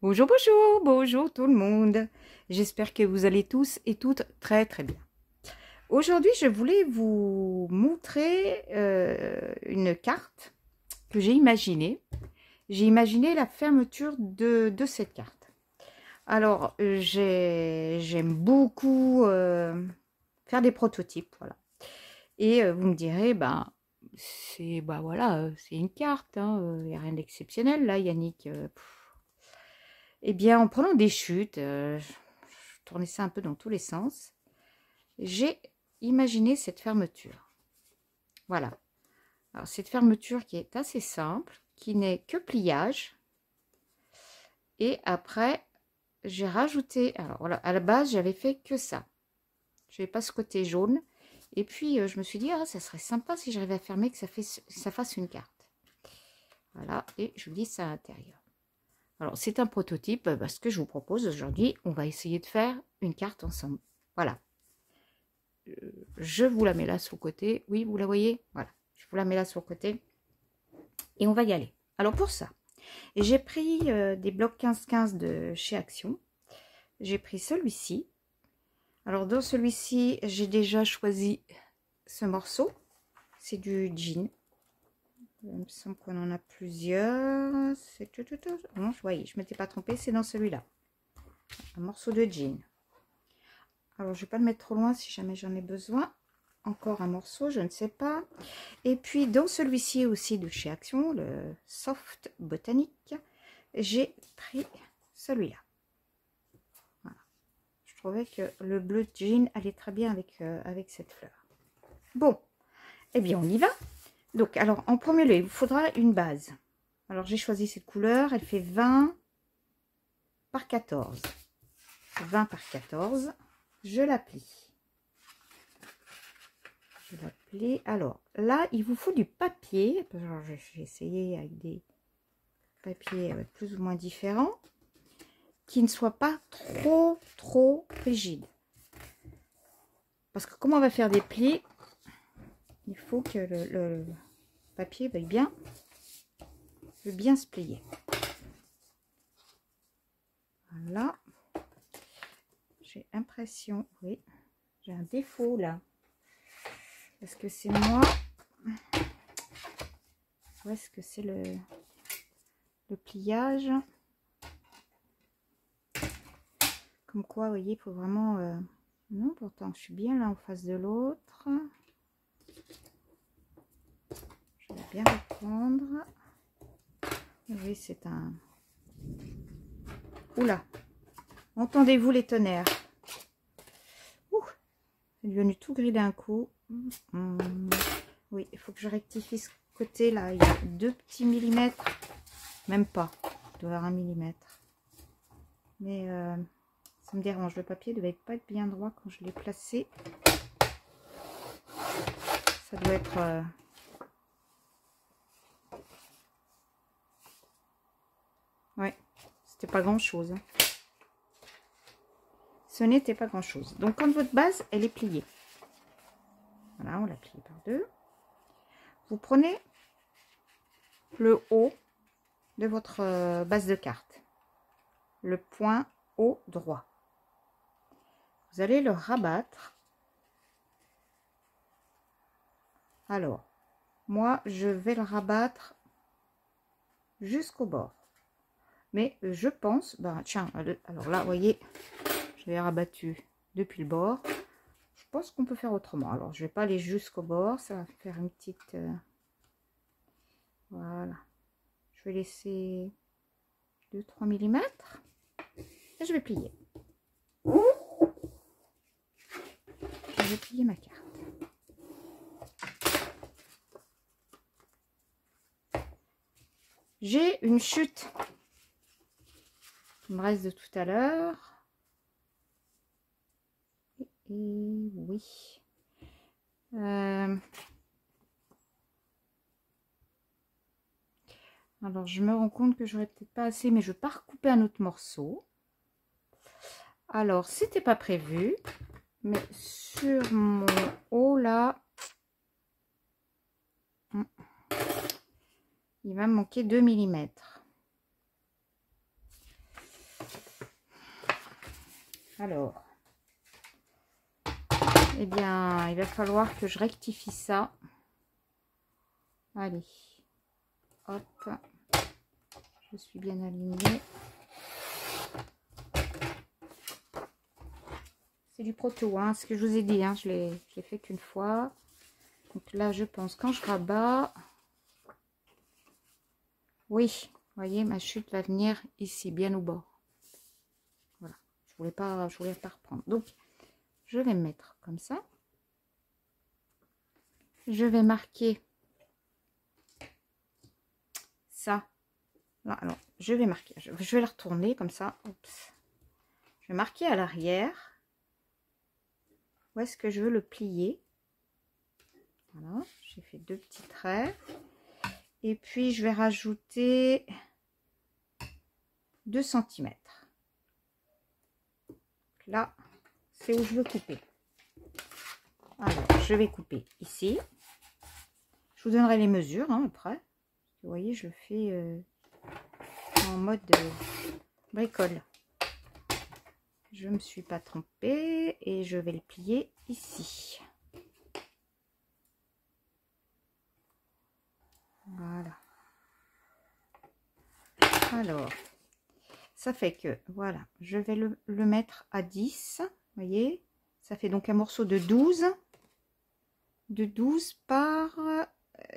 Bonjour, bonjour, bonjour tout le monde. J'espère que vous allez tous et toutes très très bien. Aujourd'hui, je voulais vous montrer une carte que j'ai imaginée. J'ai imaginé la fermeture de cette carte. Alors, j'aime beaucoup faire des prototypes, voilà. Et vous me direz, c'est voilà, c'est une carte, il n'y a rien d'exceptionnel là, Yannick. Eh bien, en prenant des chutes, je tournais ça un peu dans tous les sens, j'ai imaginé cette fermeture. Voilà. Alors, cette fermeture qui est assez simple, qui n'est que pliage. Et après, j'ai rajouté... Alors, voilà, à la base, j'avais fait que ça. Je n'avais pas ce côté jaune. Et puis, je me suis dit, ah, ça serait sympa si j'arrivais à fermer, que ça fasse une carte. Voilà, et je glisse à l'intérieur. Alors, c'est un prototype, parce que je vous propose aujourd'hui, on va essayer de faire une carte ensemble. Voilà. Je vous la mets là sur le côté. Oui, vous la voyez? Voilà. Je vous la mets là sur le côté. Et on va y aller. Alors, pour ça, j'ai pris des blocs 15-15 de chez Action. J'ai pris celui-ci. Alors, dans celui-ci, j'ai déjà choisi ce morceau. C'est du jean. Il me semble qu'on en a plusieurs. C'est tout. Non, vous voyez, je ne m'étais pas trompée. C'est dans celui-là. Un morceau de jean. Alors, je ne vais pas le mettre trop loin si jamais j'en ai besoin. Encore un morceau, je ne sais pas. Et puis, dans celui-ci aussi de chez Action, le Soft Botanique, j'ai pris celui-là. Voilà. Je trouvais que le bleu jean allait très bien avec cette fleur. Bon, eh bien, on y va. Donc, alors, en premier lieu, il vous faudra une base. Alors, j'ai choisi cette couleur. Elle fait 20 par 14. 20 par 14. Je la plie. Je la plie. Alors, là, il vous faut du papier. J'ai essayé avec des papiers plus ou moins différents. Qui ne soit pas trop rigide. Parce que comme on va faire des plis, il faut que le papier veuille bien se plier. Voilà. J'ai l'impression, oui, j'ai un défaut là. Est-ce que c'est moi? Ou est-ce que c'est le pliage? Comme quoi, vous voyez, il faut vraiment... Non, pourtant, je suis bien là en face de l'autre. Je vais bien reprendre. Oui, c'est un... Oula! Entendez-vous les tonnerres? Ouh, c'est devenu tout gris d'un coup. Oui, il faut que je rectifie ce côté là. Il y a 2 petits millimètres. Même pas. Il doit y avoir 1 millimètre. Mais ça me dérange. Le papier ne devait pas être bien droit quand je l'ai placé. Ça doit être... Ouais, c'était pas grand chose. Ce n'était pas grand chose. Donc, quand votre base, elle est pliée. Voilà, on la plie par deux. Vous prenez le haut de votre base de carte. Le point haut droit. Vous allez le rabattre. Alors, moi, je vais le rabattre jusqu'au bord. Mais je pense, tiens, alors là, vous voyez, je l'ai rabattu depuis le bord. Je pense qu'on peut faire autrement. Alors, je vais pas aller jusqu'au bord, ça va faire une petite... voilà. Je vais laisser 2-3 mm. Et je vais plier. Je vais plier ma carte. J'ai une chute. Il me reste de tout à l'heure. Et oui. Alors, je me rends compte que j'aurais peut-être pas assez, mais je vais pas recouper un autre morceau. Alors, c'était pas prévu, mais sur mon haut là, il va me manquer 2 mm. Alors, eh bien, il va falloir que je rectifie ça. Allez, hop, je suis bien alignée. C'est du proto, hein, ce que je vous ai dit, hein, je l'ai fait qu'une fois. Donc là, je pense quand je rabats, oui, vous voyez, ma chute va venir ici, bien au bord. Voilà, je voulais pas reprendre. Donc, je vais me mettre comme ça. Je vais marquer ça. Là, alors, je vais marquer, je vais la retourner comme ça. Oups. Je vais marquer à l'arrière. Où est-ce que je veux le plier? Voilà, j'ai fait 2 petits traits. Et puis, je vais rajouter 2 cm. Là, c'est où je veux couper. Alors, je vais couper ici. Je vous donnerai les mesures hein, après. Vous voyez, je le fais en mode bricole. Je ne me suis pas trompée et je vais le plier ici. Voilà. Alors, ça fait que, voilà, je vais le mettre à 10. Vous voyez, ça fait donc un morceau de 12. De 12 par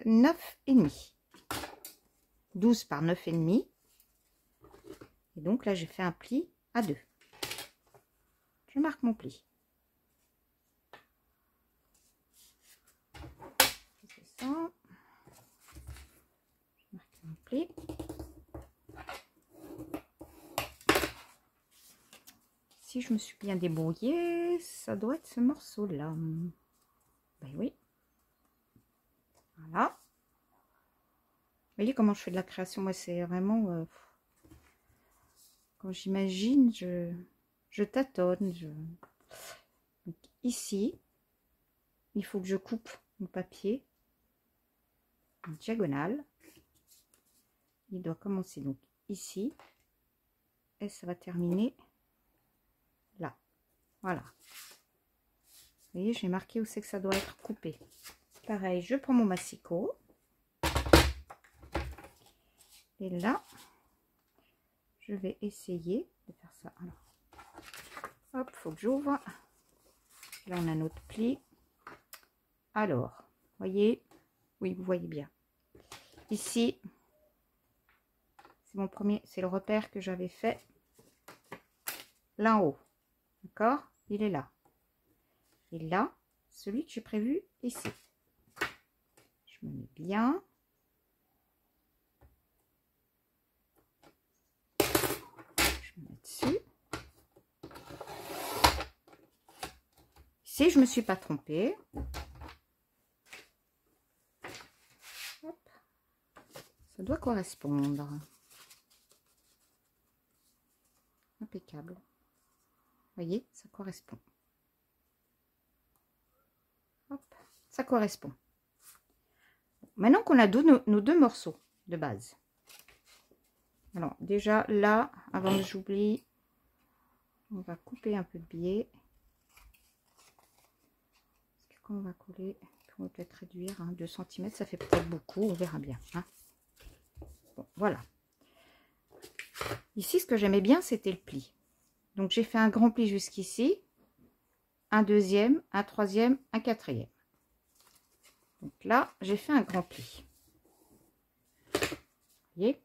9,5. 12 par 9,5. Et donc là, j'ai fait un pli à 2. Je marque mon pli. Je fais ça. Je marque mon pli. Si je me suis bien débrouillée, ça doit être ce morceau-là. Ben oui. Voilà. Vous voyez comment je fais de la création. Moi, c'est vraiment... quand j'imagine, je tâtonne. Donc, ici, il faut que je coupe mon papier en diagonale. Il doit commencer donc ici. Et ça va terminer là. Voilà. Vous voyez, j'ai marqué où c'est que ça doit être coupé. Pareil, je prends mon massicot. Et là, je vais essayer de faire ça. Alors, hop, faut que j'ouvre. Là, on a notre pli. Alors, voyez, oui, vous voyez bien. Ici, c'est mon premier, c'est le repère que j'avais fait là en haut. D'accord? Il est là. Et là, celui que j'ai prévu ici. Je me mets bien. Je me mets dessus. Si je me suis pas trompée. Hop. Ça doit correspondre. Impeccable. Vous voyez, ça correspond. Hop, ça correspond. Maintenant qu'on a nos 2 morceaux de base. Alors déjà là, avant que j'oublie, on va couper un peu de biais. Parce que quand on va coller, on va peut-être réduire 2 cm, ça fait peut-être beaucoup, on verra bien. Hein. Bon, voilà. Ici, ce que j'aimais bien, c'était le pli. Donc j'ai fait un grand pli jusqu'ici, un deuxième, un troisième, un quatrième. Donc là, j'ai fait un grand pli. Vous voyez,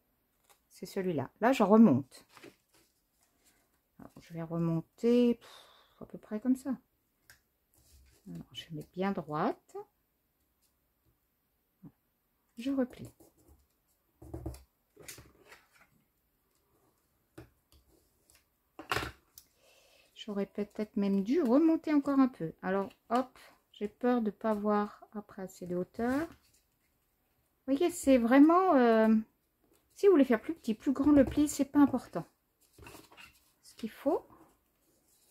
c'est celui-là. Là, je remonte. Alors, je vais remonter à peu près comme ça. Alors, je mets bien droite. Je replie. J'aurais peut-être même dû remonter encore un peu. Alors, hop, j'ai peur de ne pas avoir après assez de hauteur. Vous voyez, c'est vraiment... si vous voulez faire plus petit, plus grand le pli, c'est pas important. Ce qu'il faut,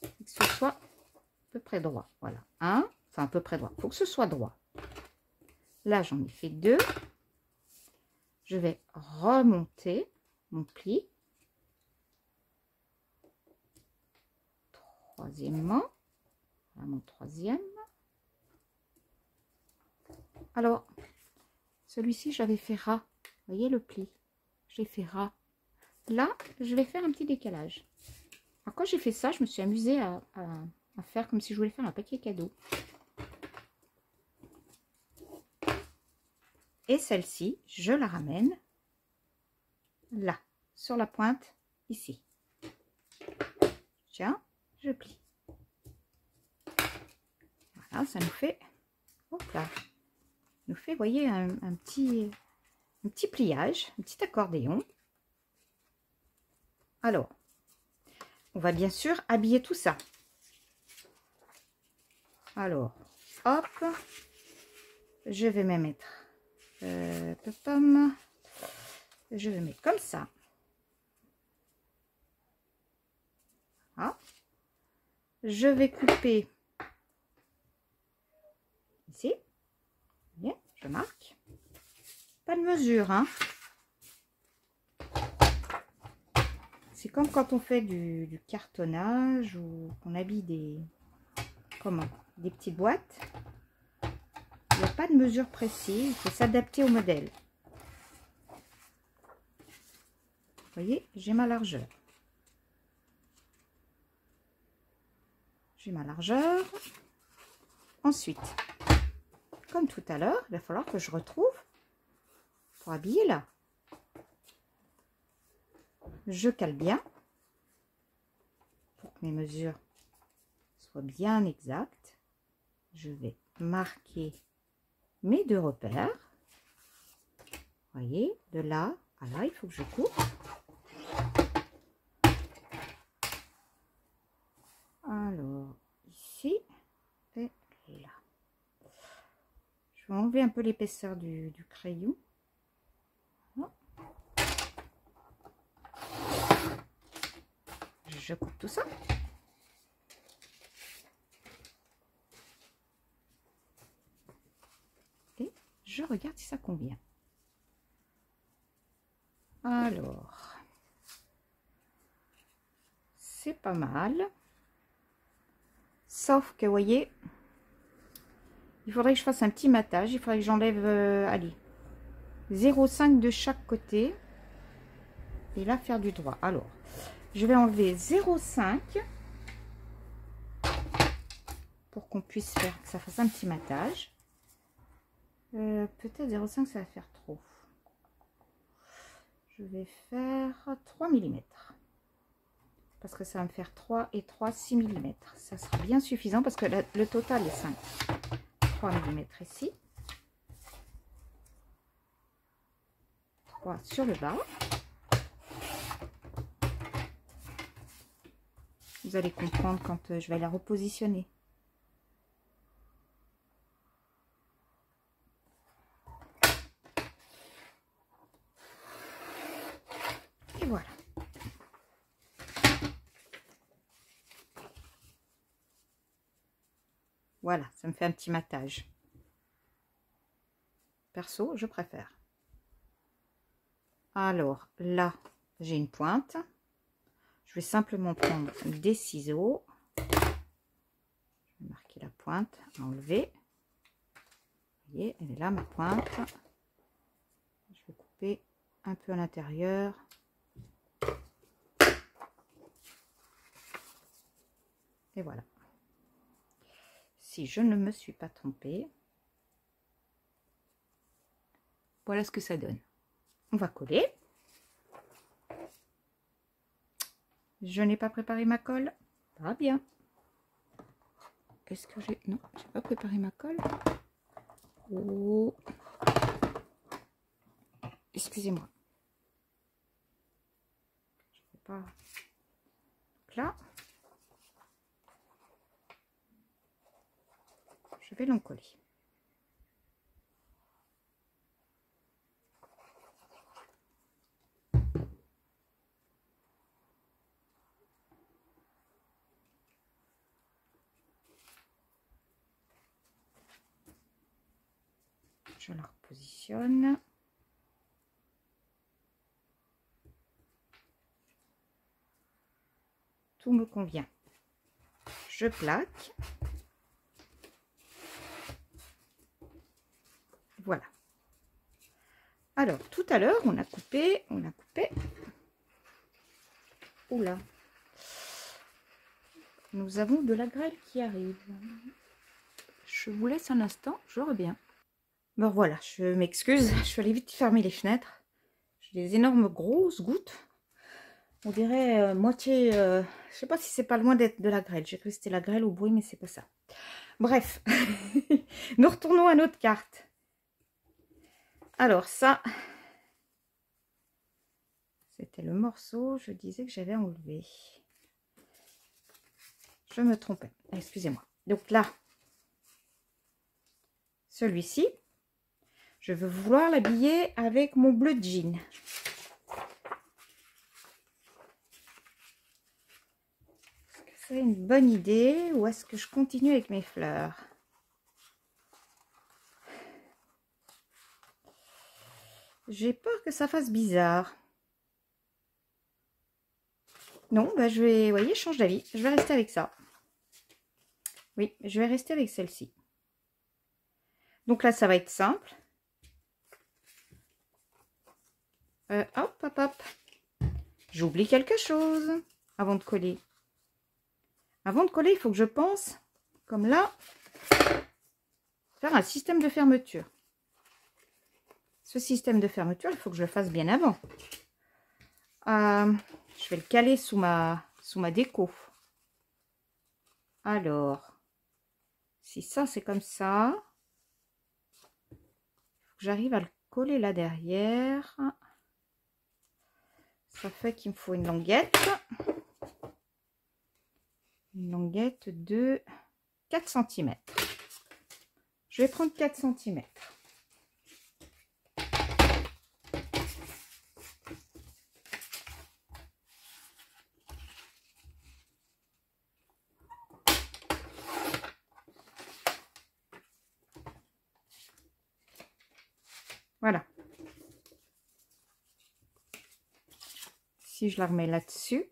c'est que ce soit à peu près droit. Voilà. Enfin, à peu près droit. Il faut que ce soit droit. Là, j'en ai fait 2. Je vais remonter mon pli. troisièmement. Voilà mon troisième. Alors, celui-ci, j'avais fait ras. Vous voyez le pli? J'ai fait ras. Là, je vais faire un petit décalage. Alors, quand j'ai fait ça, je me suis amusée à faire comme si je voulais faire un paquet cadeau. Et celle-ci, je la ramène là, sur la pointe, ici. Tiens, je plie. Voilà, ça nous fait, hop là, nous fait, voyez, un petit pliage, un petit accordéon. Alors, on va bien sûr habiller tout ça. Alors, hop, je vais me mettre, je vais mettre comme ça. Voilà. Je vais couper ici. Bien, je marque. Pas de mesure, hein. C'est comme quand on fait du cartonnage ou qu'on habille des petites boîtes. Il n'y a pas de mesure précise, il faut s'adapter au modèle. Vous voyez, j'ai ma largeur. J'ai ma largeur. Ensuite, comme tout à l'heure, il va falloir que je retrouve pour habiller là. Je cale bien pour que mes mesures soient bien exactes. Je vais marquer mes deux repères. Vous voyez, de là à là, il faut que je coupe. Alors, ici et là. Je vais enlever un peu l'épaisseur du crayon. Voilà. Je coupe tout ça. Et je regarde si ça convient. Alors, c'est pas mal. Sauf que, vous voyez, il faudrait que je fasse un petit matage. Il faudrait que j'enlève, allez, 0,5 de chaque côté. Et là, faire du droit. Alors, je vais enlever 0,5 pour qu'on puisse faire, que ça fasse un petit matage. Peut-être 0,5, ça va faire trop. Je vais faire 3 mm. Parce que ça va me faire 3 et 3, 6 mm. Ça sera bien suffisant parce que le total est 5. 3 mm ici. 3 sur le bas. Vous allez comprendre quand je vais la repositionner. Et voilà. Voilà, ça me fait un petit matage. Perso, je préfère. Alors là, j'ai une pointe. Je vais simplement prendre des ciseaux. Je vais marquer la pointe, enlever. Vous voyez, elle est là, ma pointe. Je vais couper un peu à l'intérieur. Et voilà. Si je ne me suis pas trompée, voilà ce que ça donne. On va coller. Je n'ai pas préparé ma colle. Pas bien. Est-ce que j'ai... Non, j'ai pas préparé ma colle. Oh. Excusez-moi. Je ne sais pas. Donc là, je vais l'encoller. Je la repositionne. Tout me convient. je plaque. Voilà. Alors, tout à l'heure, on a coupé. Oula. Nous avons de la grêle qui arrive. Je vous laisse un instant, je reviens. Bon voilà, je m'excuse, je suis allée vite fermer les fenêtres. J'ai des énormes grosses gouttes. On dirait moitié... je sais pas si c'est pas loin d'être de la grêle. J'ai cru que c'était la grêle au bruit, mais c'est pas ça. Bref, nous retournons à notre carte. Alors ça, c'était le morceau, je disais que j'avais enlevé. Je me trompais, excusez-moi. Donc là, celui-ci, je veux vouloir l'habiller avec mon bleu de jean. Est-ce que c'est une bonne idée ou est-ce que je continue avec mes fleurs? J'ai peur que ça fasse bizarre. Non, bah je vais, vous voyez, je change d'avis. Je vais rester avec ça. Oui, je vais rester avec celle-ci. Donc là, ça va être simple. Hop, hop, hop. J'oublie quelque chose avant de coller. Avant de coller, il faut que je pense, comme là, faire un système de fermeture. Ce système de fermeture, il faut que je le fasse bien avant. Je vais le caler sous ma déco. Alors, si ça, c'est comme ça, il faut que j'arrive à le coller là derrière. Ça fait qu'il me faut une languette. Une languette de 4 cm. Je vais prendre 4 cm. Voilà. Si je la remets là-dessus,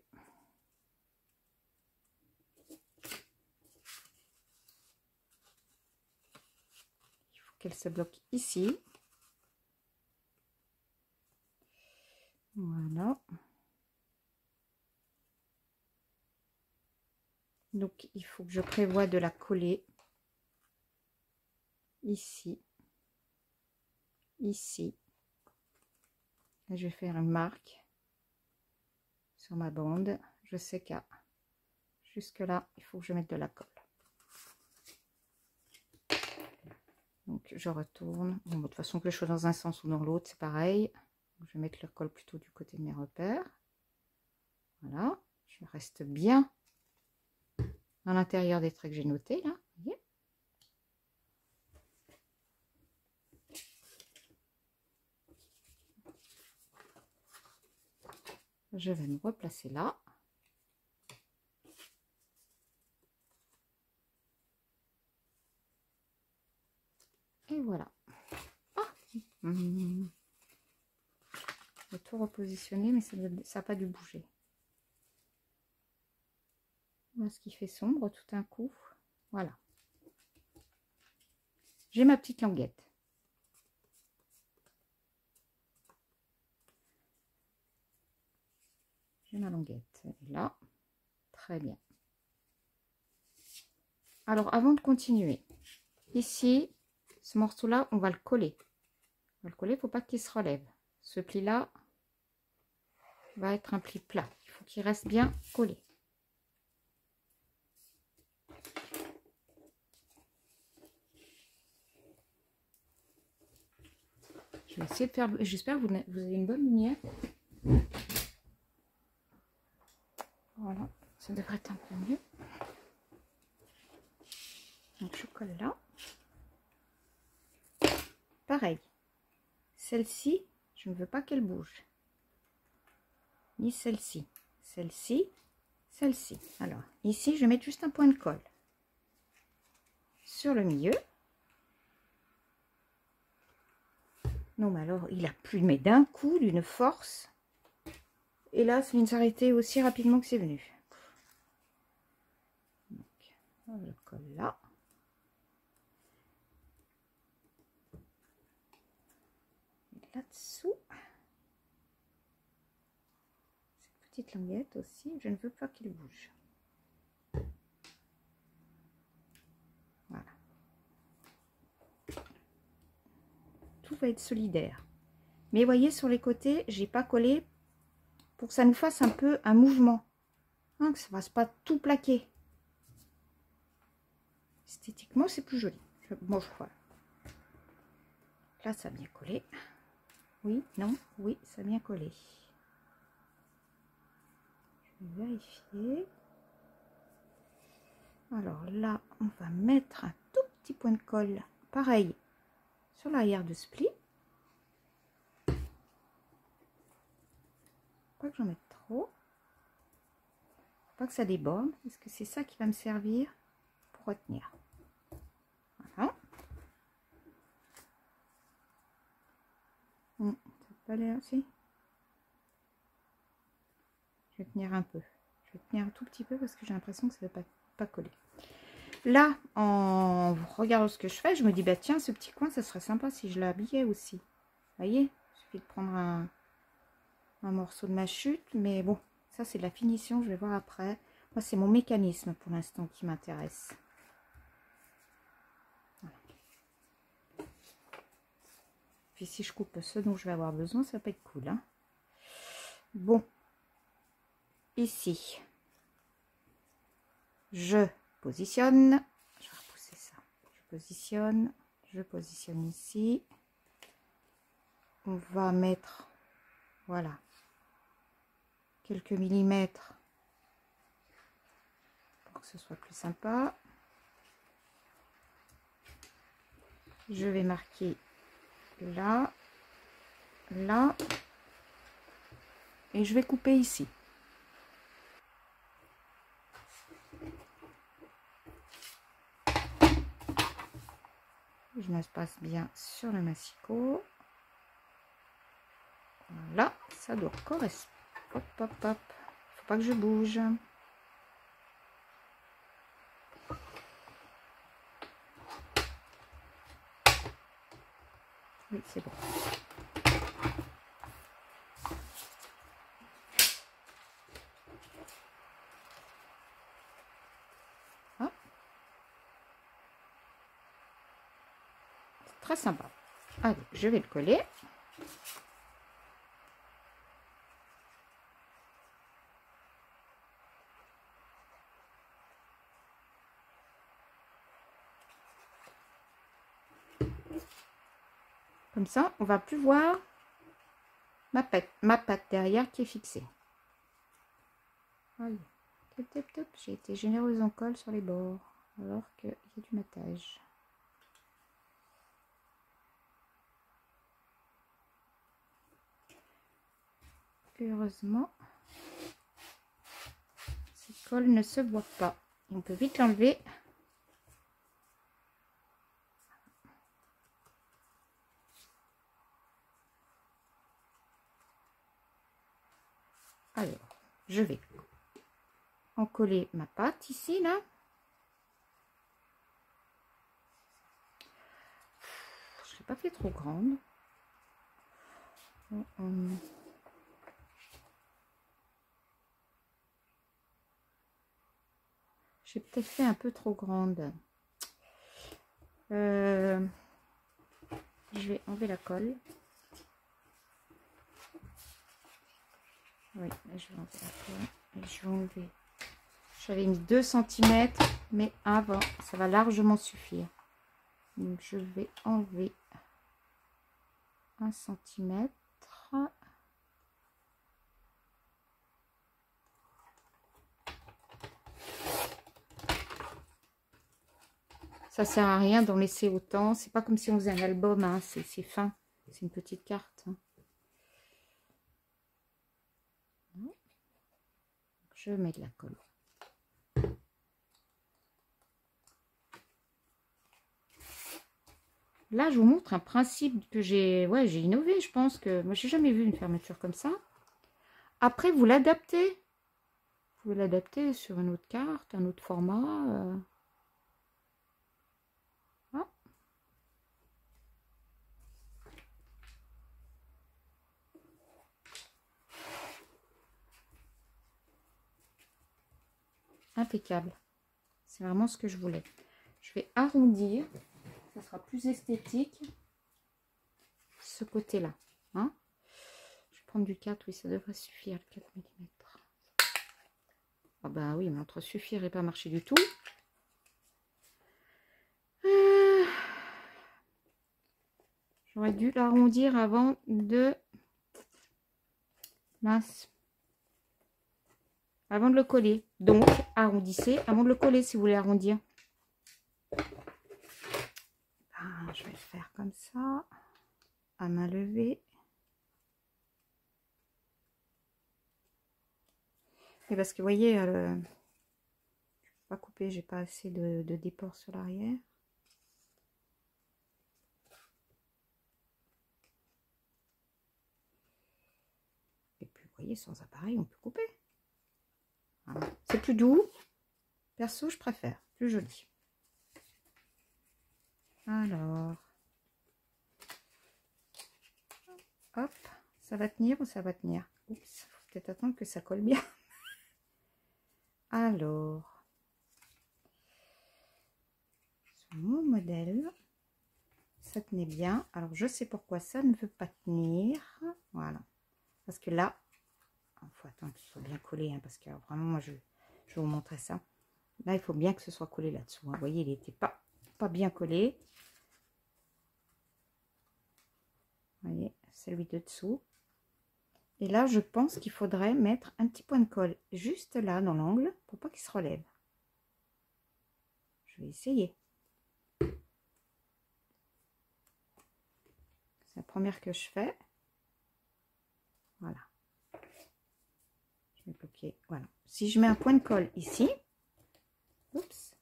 il faut qu'elle se bloque ici. Voilà. Donc, il faut que je prévoie de la coller ici, ici. Et je vais faire une marque sur ma bande. Je sais qu'à jusque là, il faut que je mette de la colle. Donc, je retourne. Bon, de toute façon, que je sois dans un sens ou dans l'autre, c'est pareil. Donc, je vais mettre le colle plutôt du côté de mes repères. Voilà. Je reste bien à l'intérieur des traits que j'ai notés, là. Vous voyez ? Je vais me replacer là. Et voilà. Ah, je vais tout repositionner, mais ça n'a pas dû bouger. Voilà ce qui fait sombre tout d'un coup. Voilà. J'ai ma petite languette. J'ai ma languette. Elle est là. Très bien. Alors, avant de continuer, ici, ce morceau-là, on va le coller. On va le coller, il ne faut pas qu'il se relève. Ce pli-là va être un pli plat. Il faut qu'il reste bien collé. Je vais essayer de faire... J'espère que vous avez une bonne lumière. Voilà, ça devrait être un peu mieux. Donc je colle là. Pareil. Celle-ci, je ne veux pas qu'elle bouge. Ni celle-ci. Celle-ci, celle-ci. Alors, ici, je vais mettre juste un point de colle sur le milieu. Non, mais alors, il a plu, mais d'un coup, d'une force. Et là, ça vient de s'arrêter aussi rapidement que c'est venu. Donc, Je colle là. Là-dessous. Cette petite languette aussi, je ne veux pas qu'il bouge. Voilà. Tout va être solidaire. Mais voyez, sur les côtés, j'ai pas collé pour que ça nous fasse un peu un mouvement. Hein, que ça ne fasse pas tout plaquer. Esthétiquement, c'est plus joli. Bon, je crois. Là, ça a bien collé. Oui, non, oui, ça a bien collé. Je vais vérifier. Alors là, on va mettre un tout petit point de colle. Pareil, sur l'arrière de ce pli. Pas que j'en mette trop. Pas que ça déborde, parce que c'est ça qui va me servir pour retenir. Voilà. Ça peut pas aller aussi. Je vais tenir un peu. Je vais tenir un tout petit peu parce que j'ai l'impression que ça ne va pas coller. Là, en regardant ce que je fais, je me dis, bah tiens, ce petit coin, ça serait sympa si je l'habillais aussi. Vous voyez, il suffit de prendre un morceau de ma chute, mais bon, ça c'est de la finition, je vais voir après. Moi, c'est mon mécanisme pour l'instant qui m'intéresse. Voilà. Puis si je coupe ce dont je vais avoir besoin, ça peut être cool. Hein. Bon, ici, je positionne. Je vais repousser ça. Je positionne ici. On va mettre, voilà, quelques millimètres pour que ce soit plus sympa. Je vais marquer là, là, et je vais couper ici. Je m'espace bien sur le massicot. Voilà, ça doit correspondre. Hop, hop, hop. Faut pas que je bouge. Oui, c'est bon. Ah. C'est très sympa. Allez, je vais le coller. Comme ça, on va plus voir ma patte derrière qui est fixée. Allez. Top, top, top. J'ai été généreuse en colle sur les bords, alors qu'il y a du matage. Heureusement, cette colle ne se voit pas. On peut vite l'enlever. Alors, je vais en coller ma pâte ici, là. Je ne l'ai pas fait trop grande. J'ai peut-être fait un peu trop grande. Je vais enlever la colle. Oui, je vais enlever la colle. Et je vais enlever. J'avais mis 2 cm, mais avant, ça va largement suffire. Donc, je vais enlever 1 cm. Ça sert à rien d'en laisser autant. C'est pas comme si on faisait un album, hein. C'est fin. C'est une petite carte. Hein. Je mets de la colle. Là, je vous montre un principe que j'ai innové, je pense que moi, j'ai jamais vu une fermeture comme ça. Après, vous l'adaptez. Vous l'adaptez sur une autre carte, un autre format. impeccable. C'est vraiment ce que je voulais. Je vais arrondir. Ça sera plus esthétique. Ce côté-là. Hein? Je vais prendre du 4. Oui, ça devrait suffire. Le 4 mm. Ah ben oui, mais entre suffire et pas marcher du tout. J'aurais dû l'arrondir avant de... Mince. Avant de le coller. Donc, arrondissez avant de le coller si vous voulez arrondir. Ah, je vais le faire comme ça. À main levée. Et parce que vous voyez, je ne peux pas couper, j'ai pas assez de déport sur l'arrière. Et puis vous voyez, sans appareil, on peut couper. Voilà. C'est plus doux. Perso, je préfère. Plus joli. Alors. Hop. Ça va tenir ou ça va tenir? Oups, faut peut-être attendre que ça colle bien. Alors. Sur mon modèle. Ça tenait bien. Alors, je sais pourquoi ça ne veut pas tenir. Voilà. Parce que là, il faut attendre que ce soit bien collé. Hein, parce que vraiment, moi, je vais vous montrer ça. Là, il faut bien que ce soit collé là-dessous. Hein. Vous voyez, il n'était pas bien collé. Vous voyez, celui de dessous. Et là, je pense qu'il faudrait mettre un petit point de colle juste là, dans l'angle, pour pas qu'il se relève. Je vais essayer. C'est la première que je fais. Voilà. Je vais bloquer. Voilà. Si je mets un point de colle ici, oups,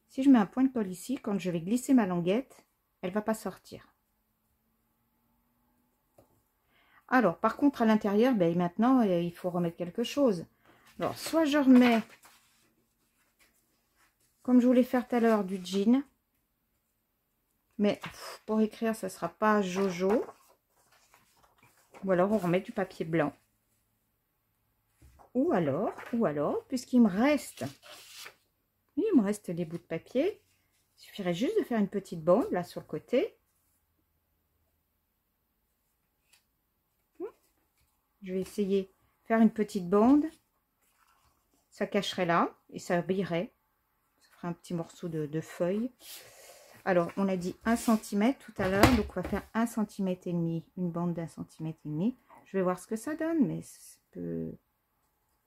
si je mets un point de colle ici, quand je vais glisser ma languette, elle va pas sortir. Alors, par contre, à l'intérieur, ben, maintenant, il faut remettre quelque chose. Alors, soit je remets, comme je voulais faire tout à l'heure, du jean. Mais pour écrire, ça ne sera pas Jojo. Ou alors, on remet du papier blanc. Ou alors, puisqu'il me reste... Oui, il me reste les bouts de papier. Il suffirait juste de faire une petite bande, là, sur le côté. Je vais essayer de faire une petite bande. Ça cacherait là et ça habillerait. Ça ferait un petit morceau de feuille. Alors, on a dit 1 cm tout à l'heure. Donc, on va faire 1,5 cm. Une bande d'1,5 cm. Je vais voir ce que ça donne, mais ça peut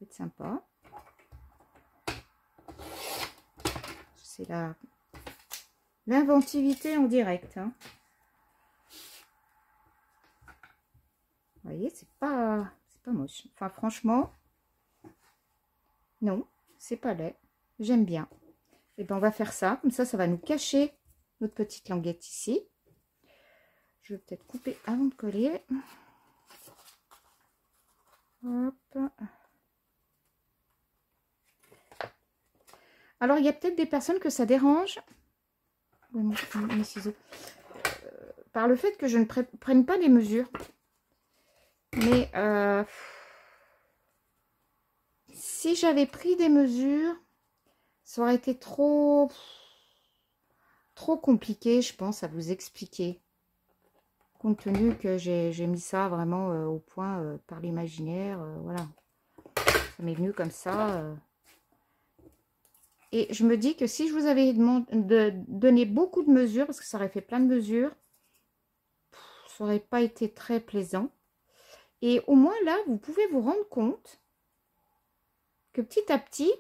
être sympa. C'est l'inventivité en direct. Hein. Vous voyez, c'est pas moche. Enfin, franchement, non, c'est pas laid. J'aime bien. Et bien, on va faire ça. Comme ça, ça va nous cacher notre petite languette ici. Je vais peut-être couper avant de coller. Hop. Alors, il y a peut-être des personnes que ça dérange. Mes ciseaux. Par le fait que je ne prenne pas les mesures. Mais si j'avais pris des mesures, ça aurait été trop compliqué, je pense, à vous expliquer. Compte tenu que j'ai mis ça vraiment au point par l'imaginaire. Voilà. Ça m'est venu comme ça. Et je me dis que si je vous avais donné beaucoup de mesures, parce que ça aurait fait plein de mesures, ça n'aurait pas été très plaisant. Et au moins là, vous pouvez vous rendre compte que petit à petit,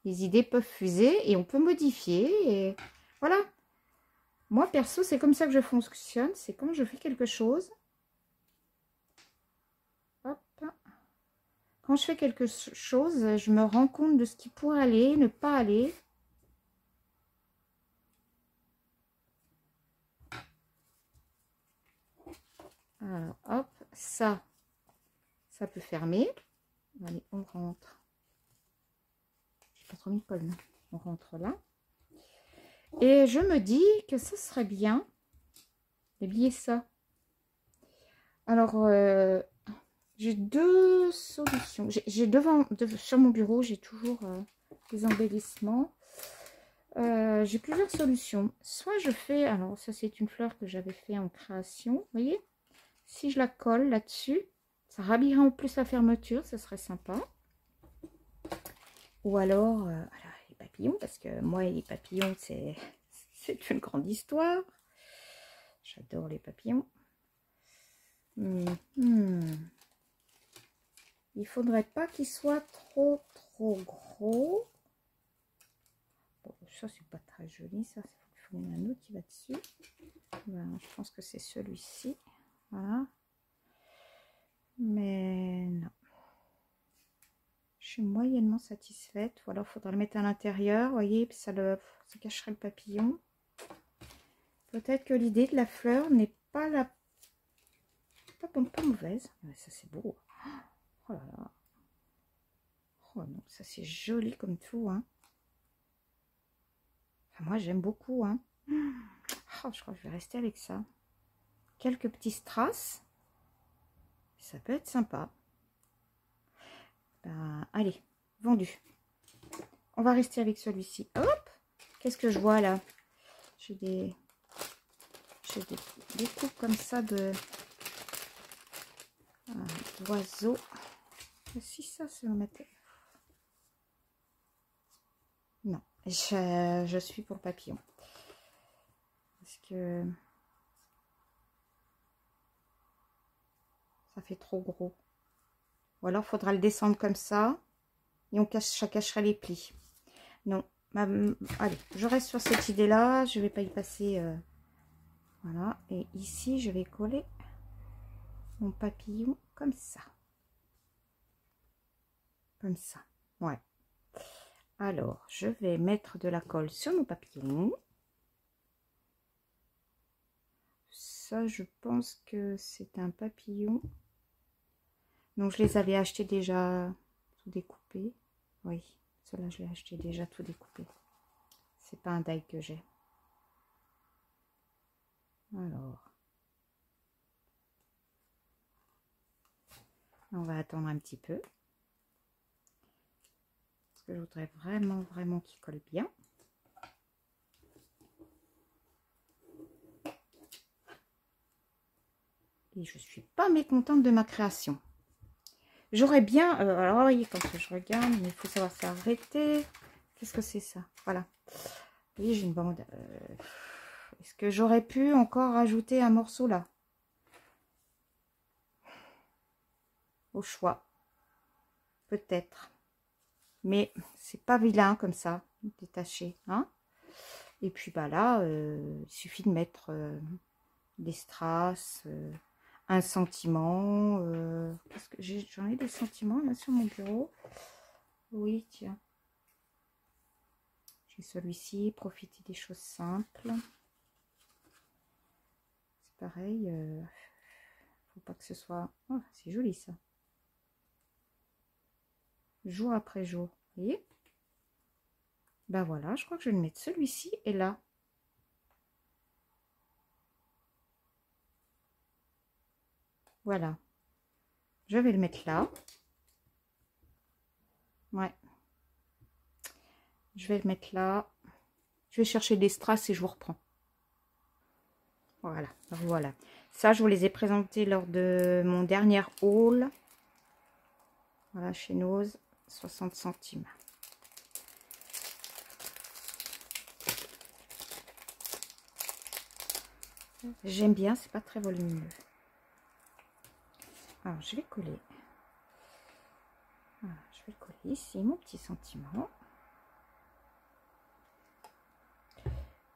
les idées peuvent fuser et on peut modifier. Et voilà. Moi, perso, c'est comme ça que je fonctionne. C'est quand je fais quelque chose. Hop. Quand je fais quelque chose, je me rends compte de ce qui pourrait aller, ne pas aller. Alors, hop, ça peut fermer. Allez, on rentre. J'ai pas trop mis de colle, non. On rentre là. Et je me dis que ce serait bien d'habiller ça. Alors, j'ai deux solutions. J'ai sur mon bureau, j'ai toujours des embellissements. J'ai plusieurs solutions. Soit je fais, alors ça c'est une fleur que j'avais fait en création, vous voyez. Si je la colle là-dessus, ça rhabillerait en plus la fermeture, ça serait sympa. Ou alors, les papillons, parce que moi les papillons c'est une grande histoire. J'adore les papillons. Il faudrait pas qu'ils soient trop gros. Bon, ça c'est pas très joli, ça il faut un autre qui va dessus. Ben, je pense que c'est celui-ci, voilà. Mais non, je suis moyennement satisfaite. Ou alors il faudra le mettre à l'intérieur, vous voyez, puis ça cacherait le papillon. Peut-être que l'idée de la fleur n'est pas pas mauvaise. Ouais, ça c'est beau. Oh là là. Oh non, ça c'est joli comme tout, hein. Enfin, moi j'aime beaucoup, hein. Oh, je crois que je vais rester avec ça. Quelques petits strass. Ça peut être sympa. Ben, allez, vendu. On va rester avec celui-ci. Hop! Qu'est-ce que je vois là? J'ai des coupes comme ça d'oiseaux. Si ça, c'est le matin. Non, je suis pour le papillon. Parce que ça fait trop gros. Ou alors, il faudra le descendre comme ça. Et ça cacherait les plis. Non. Allez, je reste sur cette idée-là. Je ne vais pas y passer. Voilà. Et ici, je vais coller mon papillon comme ça. Comme ça. Ouais. Alors, je vais mettre de la colle sur mon papillon. Ça, je pense que c'est un papillon. Donc, je les avais achetés déjà tout découpés. Oui, cela je l'ai acheté déjà tout découpé. C'est pas un die que j'ai. Alors, on va attendre un petit peu. Parce que je voudrais vraiment qu'il colle bien. Et je suis pas mécontente de ma création. J'aurais bien... alors oui, quand je regarde, mais il faut savoir s'arrêter. Qu'est-ce que c'est ça? Voilà. Oui, j'ai une bande. Est-ce que j'aurais pu encore rajouter un morceau là? Au choix. Peut-être. Mais c'est pas vilain comme ça, détaché. Hein? Et puis bah là, il suffit de mettre des strass, un sentiment. Qu'est-ce que j'en ai des sentiments là sur mon bureau. Oui, tiens. J'ai celui-ci, profiter des choses simples. C'est pareil. Faut pas que ce soit... Oh, c'est joli ça. Jour après jour. Vous voyez? Ben voilà, je crois que je vais le mettre celui-ci et là. Voilà. Je vais le mettre là. Ouais. Je vais le mettre là. Je vais chercher des strass et je vous reprends. Voilà. Voilà. Ça, je vous les ai présentés lors de mon dernier haul. Voilà, chez Nose. 60 centimes. J'aime bien, c'est pas très volumineux. Alors, je vais coller. Voilà, je vais le coller ici, mon petit sentiment.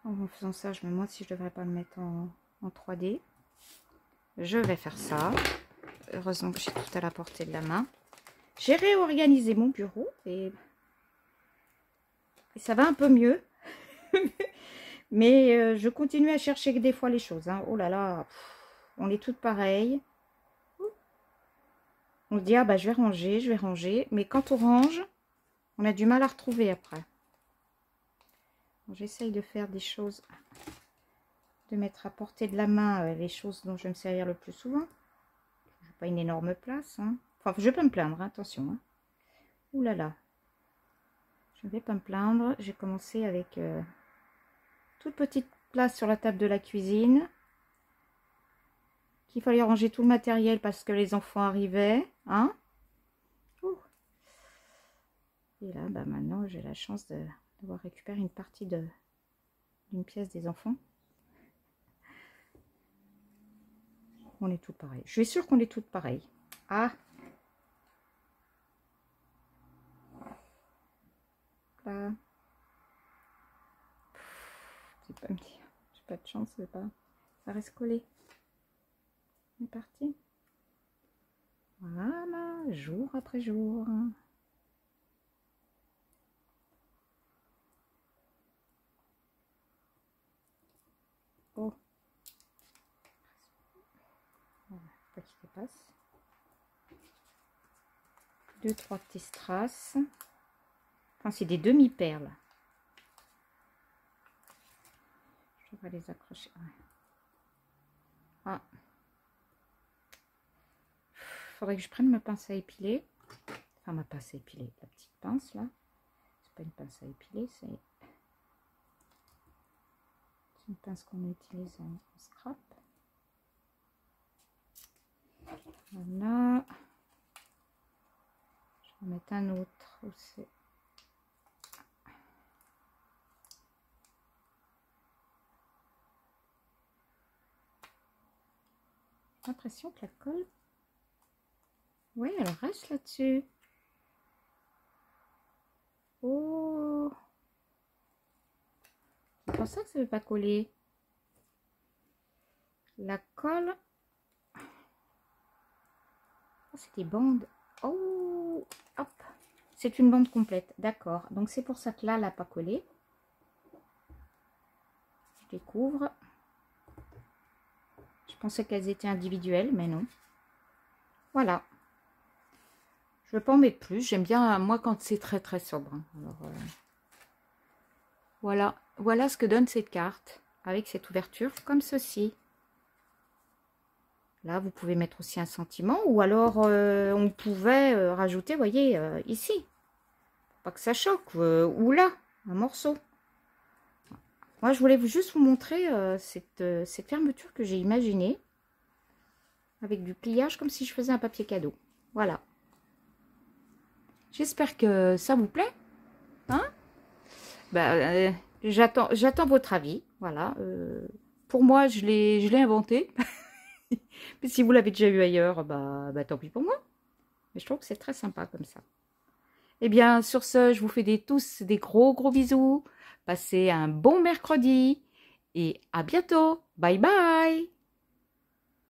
En faisant ça, je me demande si je devrais pas le mettre en 3D. Je vais faire ça. Heureusement que j'ai tout à la portée de la main. J'ai réorganisé mon bureau et ça va un peu mieux. Mais je continue à chercher des fois les choses. Hein. Oh là là, on est toutes pareilles. On se dit, ah bah je vais ranger. Mais quand on range, on a du mal à retrouver après. J'essaye de faire des choses, de mettre à portée de la main les choses dont je vais me servir le plus souvent. Je n'ai pas une énorme place. Hein. Enfin, je peux me plaindre, hein, attention. Hein. Ouh là là. Je ne vais pas me plaindre. J'ai commencé avec toute petite place sur la table de la cuisine. Qu'il fallait ranger tout le matériel parce que les enfants arrivaient. Hein? Et là, bah maintenant, j'ai la chance d'avoir récupéré une partie d'une pièce des enfants. On est toutes pareilles. Je suis sûre qu'on est toutes pareilles. Ah! Là. C'est pas me dire. J'ai pas de chance, c'est pas. Ça reste collé. On est parti. Voilà, jour après jour. Oh. Voilà, pas qu'il dépasse. 2-3 petits strass. Enfin, c'est des demi-perles. Je vais les accrocher. Ah. Faudrait que je prenne ma pince à épiler. Enfin, ma pince à épiler. La petite pince, là. C'est pas une pince à épiler, c'est une pince qu'on utilise en scrap. Voilà. Je vais en mettre un autre aussi. J'ai l'impression que la colle, oui, elle reste là-dessus. Oh, c'est pour ça que ça ne veut pas coller. La colle, oh, c'est des bandes. Oh, hop, c'est une bande complète, d'accord. Donc c'est pour ça que là, elle n'a pas collé. Je découvre. Je pensais qu'elles étaient individuelles, mais non. Voilà. Je ne veux pas en mettre plus. J'aime bien, moi, quand c'est très, très sobre. Alors, voilà. Voilà ce que donne cette carte. Avec cette ouverture, comme ceci. Là, vous pouvez mettre aussi un sentiment. Ou alors, on pouvait rajouter, vous voyez, ici. Pour pas que ça choque. Ou là, un morceau. Moi, je voulais juste vous montrer cette fermeture que j'ai imaginée. Avec du pliage, comme si je faisais un papier cadeau. Voilà. J'espère que ça vous plaît. Hein? Bah, j'attends votre avis. Voilà. Pour moi, je l'ai inventé. Mais si vous l'avez déjà eu ailleurs, bah tant pis pour moi. Mais je trouve que c'est très sympa comme ça. Eh bien, sur ce, je vous fais tous des gros bisous. Passez un bon mercredi. Et à bientôt. Bye bye.